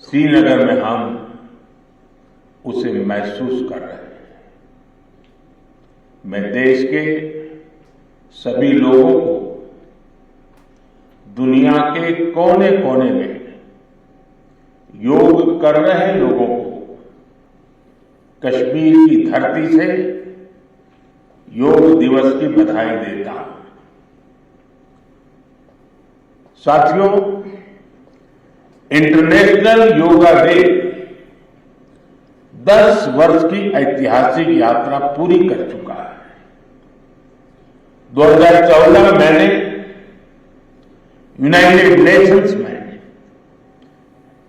श्रीनगर में हम उसे महसूस कर रहे हैं। मैं देश के सभी लोगों को, दुनिया के कोने कोने में योग कर रहे लोगों को कश्मीर की धरती से योग दिवस की बधाई देता हूं। साथियों, इंटरनेशनल योगा डे 10 वर्ष की ऐतिहासिक यात्रा पूरी कर चुका है। 2014 में मैंने यूनाइटेड नेशंस में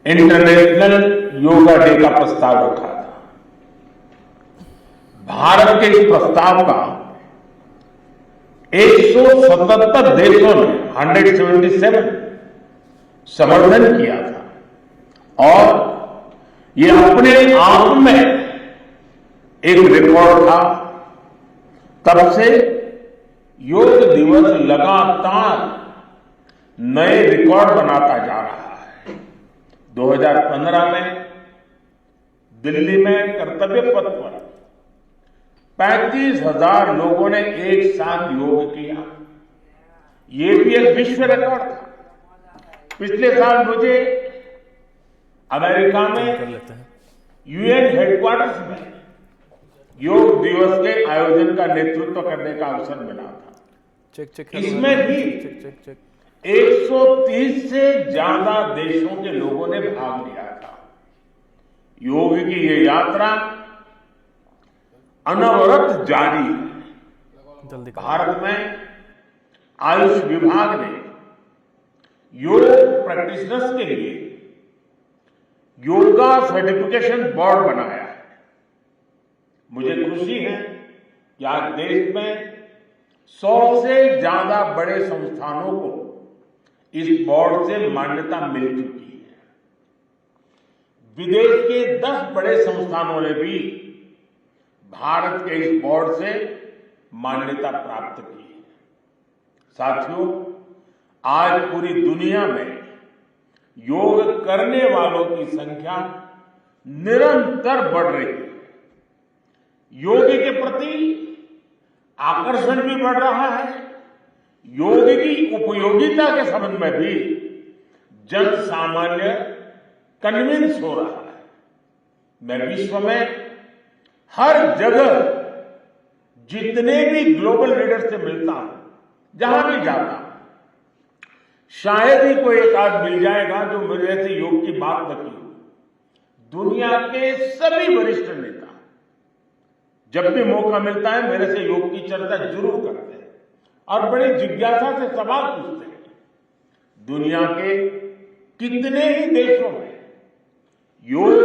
इंटरनेशनल योगा डे का प्रस्ताव रखा था। भारत के इस प्रस्ताव का 177 देशों ने 177 समर्थन किया था और ये अपने आप में एक रिकॉर्ड था। तब से योग दिवस लगातार नए रिकॉर्ड बनाता जा रहा है। 2015 में दिल्ली में कर्तव्य पथ पर 35,000 लोगों ने एक साथ योग किया। ये भी एक विश्व रिकॉर्ड था। पिछले साल मुझे अमेरिका में यूएन हेडक्वार्टर्स में योग दिवस के आयोजन का नेतृत्व करने का अवसर मिला था। इसमें भी 130 से ज्यादा देशों के लोगों ने भाग लिया था। योग की ये यात्रा अनवरत जारी है। भारत में आयुष विभाग ने योग प्रैक्टिशनर्स के लिए योगा सर्टिफिकेशन बोर्ड बनाया है। मुझे खुशी है कि आज देश में 100 से ज्यादा बड़े संस्थानों को इस बोर्ड से मान्यता मिल चुकी है। विदेश के 10 बड़े संस्थानों ने भी भारत के इस बोर्ड से मान्यता प्राप्त की है। साथियों, आज पूरी दुनिया में योग करने वालों की संख्या निरंतर बढ़ रही है। योग के प्रति आकर्षण भी बढ़ रहा है। योग की उपयोगिता के संबंध में भी जन सामान्य कन्विंस हो रहा है। मैं विश्व में हर जगह जितने भी ग्लोबल लीडर से मिलता हूं, जहां भी जाता हूं, शायद ही कोई एक आध मिल जाएगा जो मेरे से योग की बात न की हो। दुनिया के सभी वरिष्ठ नेता जब भी मौका मिलता है मेरे से योग की चर्चा जरूर करते हैं और बड़ी जिज्ञासा से सवाल पूछते हैं। दुनिया के कितने ही देशों में योग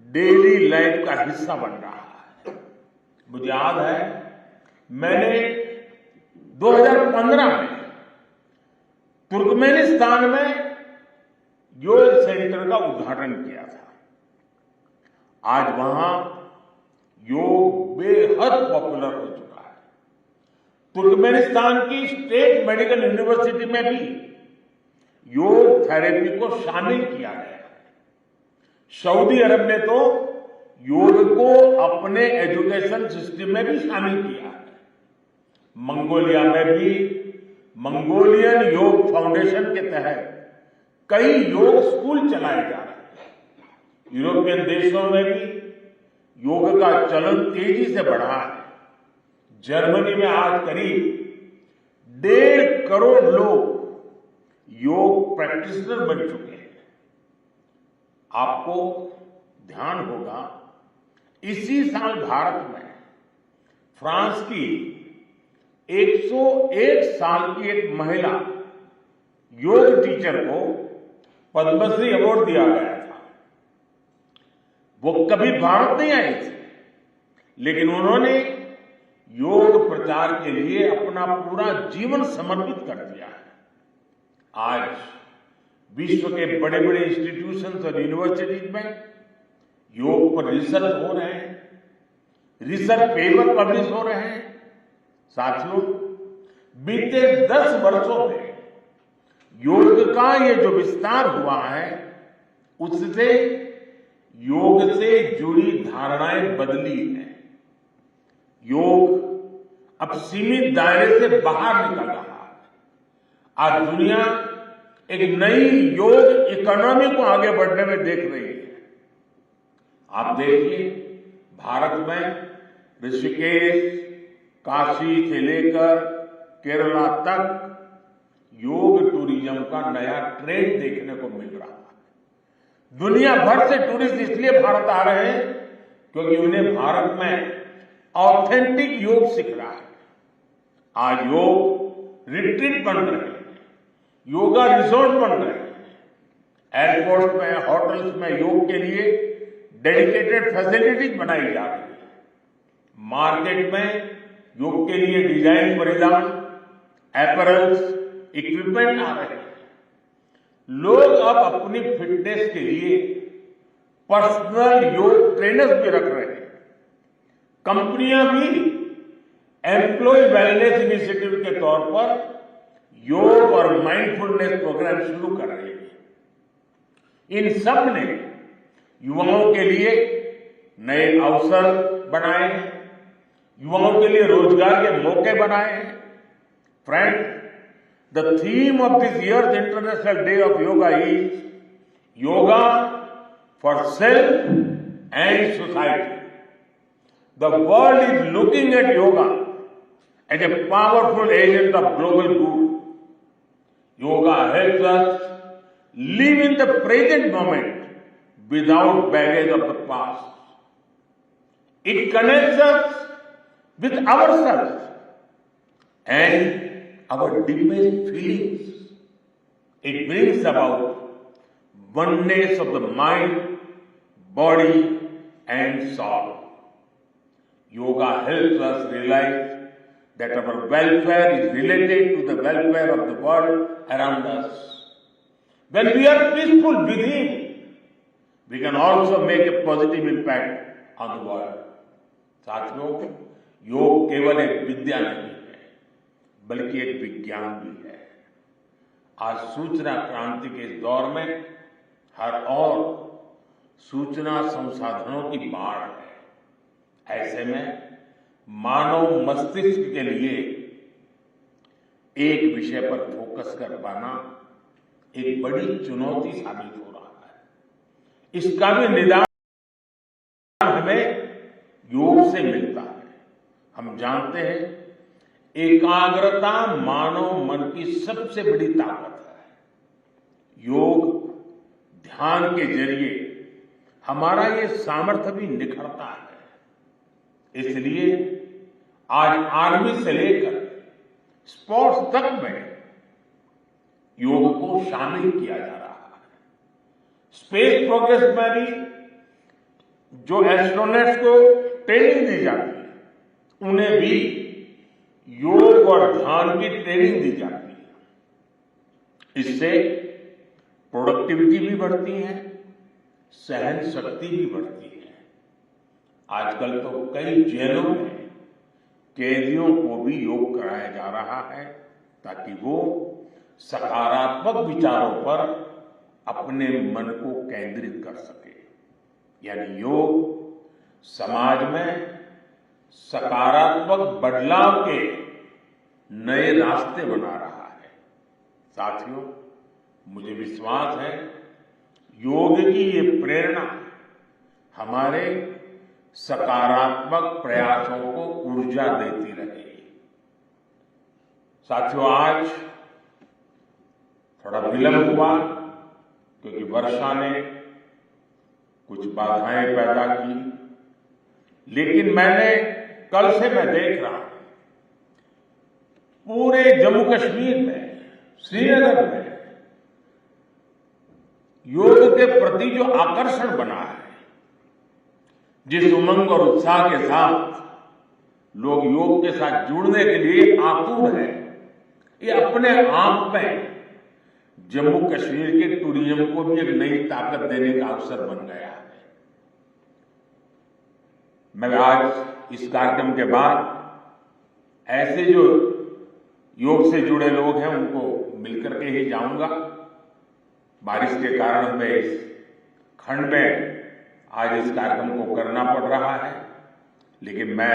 डेली लाइफ का हिस्सा बन रहा है। मुझे याद है मैंने 2015 में तुर्कमेनिस्तान में योग सेंटर का उद्घाटन किया था। आज वहां योग बेहद पॉपुलर हो चुका है। तुर्कमेनिस्तान की स्टेट मेडिकल यूनिवर्सिटी में भी योग थेरेपी को शामिल किया गया है। सऊदी अरब ने तो योग को अपने एजुकेशन सिस्टम में भी शामिल किया है। मंगोलिया में भी मंगोलियन योग फाउंडेशन के तहत कई योग स्कूल चलाए जा रहे हैं। यूरोपियन देशों में भी योग का चलन तेजी से बढ़ा है। जर्मनी में आज करीब 1.5 करोड़ लोग योग प्रैक्टिशनर बन चुके हैं। आपको ध्यान होगा इसी साल भारत में फ्रांस की 101 साल की एक महिला योग टीचर को पद्मश्री अवार्ड दिया गया था। वो कभी भारत नहीं आई थी, लेकिन उन्होंने योग प्रचार के लिए अपना पूरा जीवन समर्पित कर दिया है। आज विश्व के बड़े बड़े इंस्टीट्यूशंस और यूनिवर्सिटीज में योग पर रिसर्च हो रहे हैं, रिसर्च पेपर पब्लिश हो रहे हैं। साथियों, बीते 10 वर्षों में योग का ये जो विस्तार हुआ है, उससे योग से जुड़ी धारणाएं बदली हैं। योग अब सीमित दायरे से बाहर निकल रहा है। आज दुनिया एक नई योग इकोनॉमी को आगे बढ़ने में देख रही है। आप देखिए, भारत में ऋषिकेश, काशी से लेकर केरला तक योग टूरिज्म का नया ट्रेंड देखने को मिल रहा है। दुनिया भर से टूरिस्ट इसलिए भारत आ रहे हैं क्योंकि उन्हें भारत में ऑथेंटिक योग सीख रहा है। आज योग रिट्रीट बन रहे हैं, योगा रिसोर्ट बन रहे हैं, एयरपोर्ट में, होटल्स में योग के लिए डेडिकेटेड फैसिलिटीज बनाई जा रही है। मार्केट में योग के लिए डिजाइन परिधान, एपरल्स, इक्विपमेंट आ रहे हैं। लोग अब अपनी फिटनेस के लिए पर्सनल योग ट्रेनर्स भी रख रहे हैं। कंपनियां भी एम्प्लॉय वेलनेस इनिशिएटिव के तौर पर योग और माइंडफुलनेस प्रोग्राम शुरू कर रही है। इन सब ने युवाओं के लिए नए अवसर बनाए हैं, युवाओं के लिए रोजगार के मौके बनाए हैं। Friend, the theme of this year's international day of yoga is yoga for self and society. The world is looking at yoga as a powerful agent of global good. Yoga helps us live in the present moment without baggage of the past. It connects us with ourselves and our deepest feelings. It brings about oneness of the mind, body and soul. Yoga helps us realize that our welfare is related to the welfare of the world around us. When we are peaceful within, we can also make a positive impact on the world. साथियों, योग केवल एक विद्या नहीं है, बल्कि एक विज्ञान भी है। आज सूचना क्रांति के इस दौर में हर ओर सूचना संसाधनों की बाढ़ है। ऐसे में मानव मस्तिष्क के लिए एक विषय पर फोकस कर पाना एक बड़ी चुनौती साबित हो रहा है। इसका भी निदान हमें योग से मिलता है। हम जानते हैं, एकाग्रता मानव मन की सबसे बड़ी ताकत है। योग ध्यान के जरिए हमारा ये सामर्थ्य भी निखरता है। इसलिए आज आर्मी से लेकर स्पोर्ट्स तक में योग को शामिल किया जा रहा है। स्पेस प्रोग्रेस में भी जो एस्ट्रोनॉट्स को ट्रेनिंग दी जाती है, उन्हें भी योग और ध्यान की ट्रेनिंग दी जाती है। इससे प्रोडक्टिविटी भी बढ़ती है, सहन शक्ति भी बढ़ती है। आजकल तो कई जेलों में कैदियों को भी योग कराया जा रहा है ताकि वो सकारात्मक विचारों पर अपने मन को केंद्रित कर सके। यानी योग समाज में सकारात्मक बदलाव के नए रास्ते बना रहा है। साथियों, मुझे विश्वास है योग की ये प्रेरणा हमारे सकारात्मक प्रयासों को ऊर्जा देती रहेगी। साथियों, आज थोड़ा विलंब हुआ क्योंकि वर्षा ने कुछ बाधाएं पैदा की, लेकिन कल से मैं देख रहा हूं पूरे जम्मू कश्मीर में, श्रीनगर में योग के प्रति जो आकर्षण बना है, जिस उमंग और उत्साह के साथ लोग योग के साथ जुड़ने के लिए आतुर हैं, ये अपने आप में जम्मू कश्मीर के टूरिज्म को भी एक नई ताकत देने का अवसर बन गया है। मैं आज इस कार्यक्रम के बाद ऐसे जो योग से जुड़े लोग हैं उनको मिलकर के ही जाऊंगा। बारिश के कारण हमें इस खंड में आज इस कार्यक्रम को करना पड़ रहा है, लेकिन मैं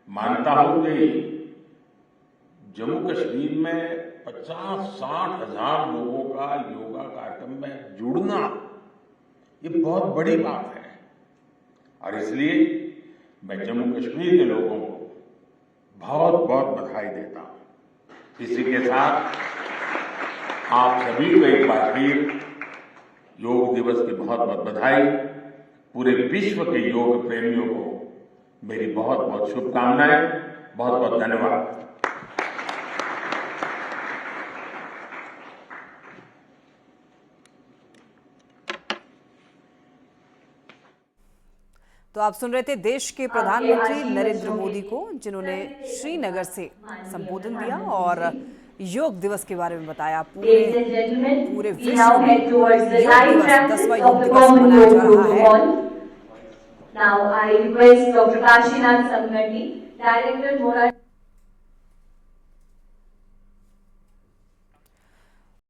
मानता हूं कि जम्मू कश्मीर में 50-60 हजार लोगों का योगा कार्यक्रम में जुड़ना ये बहुत बड़ी बात है। और इसलिए मैं जम्मू कश्मीर के लोगों को बहुत बहुत बधाई देता हूं। इसी के साथ आप सभी को एक बार फिर योग दिवस की बहुत बहुत बधाई। पूरे विश्व के योग प्रेमियों को मेरी बहुत बहुत शुभकामनाएं। बहुत बहुत धन्यवाद। तो आप सुन रहे थे देश के प्रधानमंत्री नरेंद्र मोदी को, जिन्होंने श्रीनगर से संबोधन दिया और योग दिवस के बारे में बताया। पूरे विश्व में योग दिवस 10वां योग दिवस मनाया जा रहा है। Now I request Dr. Kashinath Samgati, Director Mora